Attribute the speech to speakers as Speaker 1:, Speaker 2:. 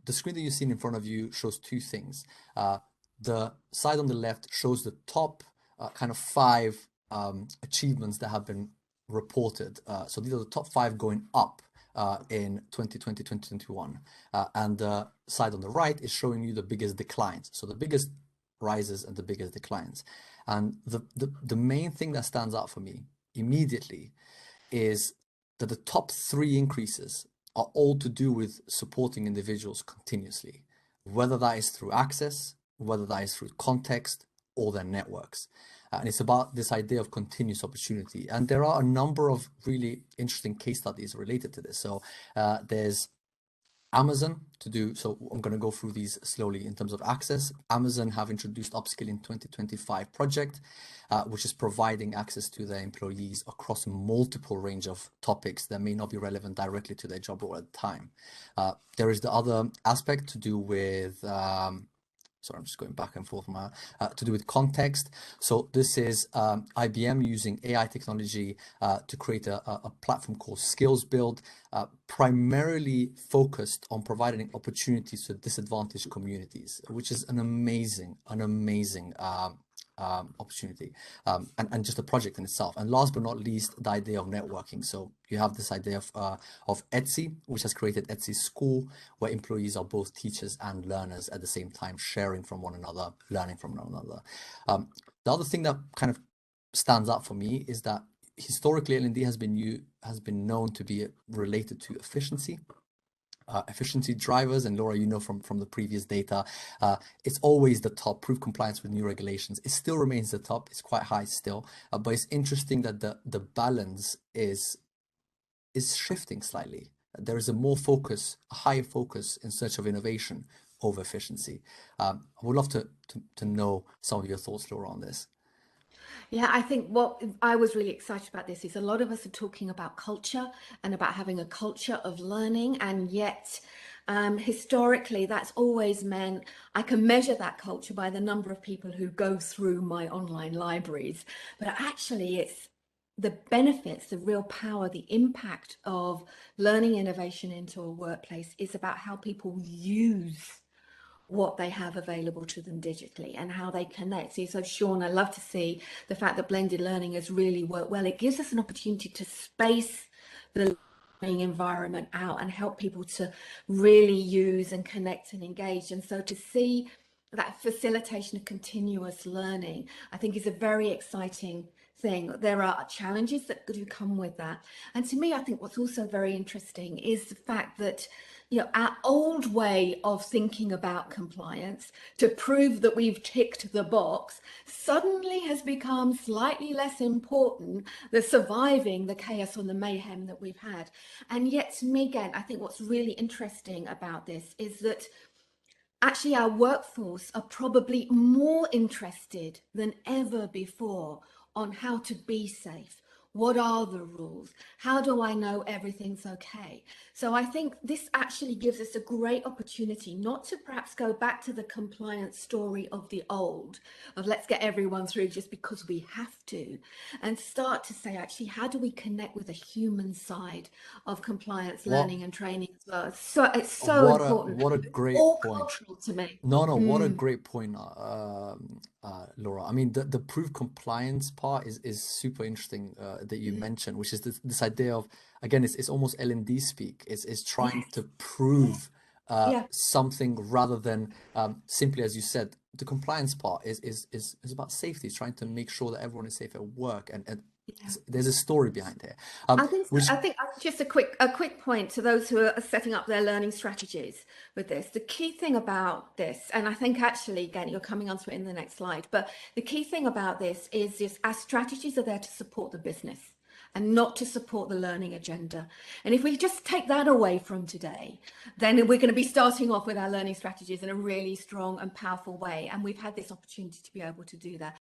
Speaker 1: the screen that you've seen in front of you shows two things. The side on the left shows the top kind of 5 achievements that have been reported. So these are the top 5 going up in 2020, 2021. And the side on the right is showing you the biggest declines. So the biggest rises and the biggest declines. And the main thing that stands out for me immediately is that the top 3 increases are all to do with supporting individuals continuously, whether that is through access, whether that is through context or their networks. And it's about this idea of continuous opportunity. And there are a number of really interesting case studies related to this. So there's Amazon to do, so I'm going to go through these slowly in terms of access. Amazon have introduced Upskilling 2025 project, which is providing access to their employees across multiple range of topics that may not be relevant directly to their job role at the time. There is the other aspect to do with sorry, I'm just going back and forth to do with context. So this is IBM using AI technology to create a platform called Skills Build, primarily focused on providing opportunities to disadvantaged communities, which is an amazing opportunity and just a project in itself. And last but not least, the idea of networking. So you have this idea of Etsy, which has created Etsy School, where employees are both teachers and learners at the same time, sharing from one another, learning from one another. The other thing that kind of stands out for me is that historically L&D has been known to be related to efficiency drivers. And Laura, you know from the previous data, it's always the top. Prove compliance with new regulations, it still remains the top. It's quite high still, but it's interesting that the balance is shifting slightly. There is a higher focus in search of innovation over efficiency. I would love to know some of your thoughts, Laura, on this.
Speaker 2: Yeah, I think what I was really excited about this is a lot of us are talking about culture and about having a culture of learning, and yet historically that's always meant I can measure that culture by the number of people who go through my online libraries, but actually it's the benefits, the real power, the impact of learning innovation into a workplace is about how people use what they have available to them digitally and how they connect. So Sean, I love to see the fact that blended learning has really worked well. It gives us an opportunity to space the learning environment out and help people to really use and connect and engage. And so to see that facilitation of continuous learning, I think is a very exciting thing. There are challenges that do come with that. And to me, I think what's also very interesting is the fact that our old way of thinking about compliance to prove that we've ticked the box suddenly has become slightly less important than surviving the chaos or the mayhem that we've had. And yet, to me, again, I think what's really interesting about this is that actually our workforce are probably more interested than ever before on how to be safe. What are the rules? How do I know everything's okay? So I think this actually gives us a great opportunity not to perhaps go back to the compliance story of the old, of let's get everyone through just because we have to, and start to say, actually, how do we connect with the human side of compliance, learning and training as well? So it's so important.
Speaker 1: What a great
Speaker 2: all
Speaker 1: point.
Speaker 2: Cultural to me.
Speaker 1: No, what a great point, Laura. I mean, the proof compliance part is super interesting that you mentioned, which is this idea of, again, it's almost L&D speak. It's trying to prove something rather than simply, as you said, the compliance part is about safety. It's trying to make sure that everyone is safe at work, and there's a story behind here.
Speaker 2: I think just a quick point to those who are setting up their learning strategies with this. The key thing about this, and I think actually, again, you're coming onto it in the next slide, but the key thing about this is just our strategies are there to support the business and not to support the learning agenda. And if we just take that away from today, then we're going to be starting off with our learning strategies in a really strong and powerful way. And we've had this opportunity to be able to do that.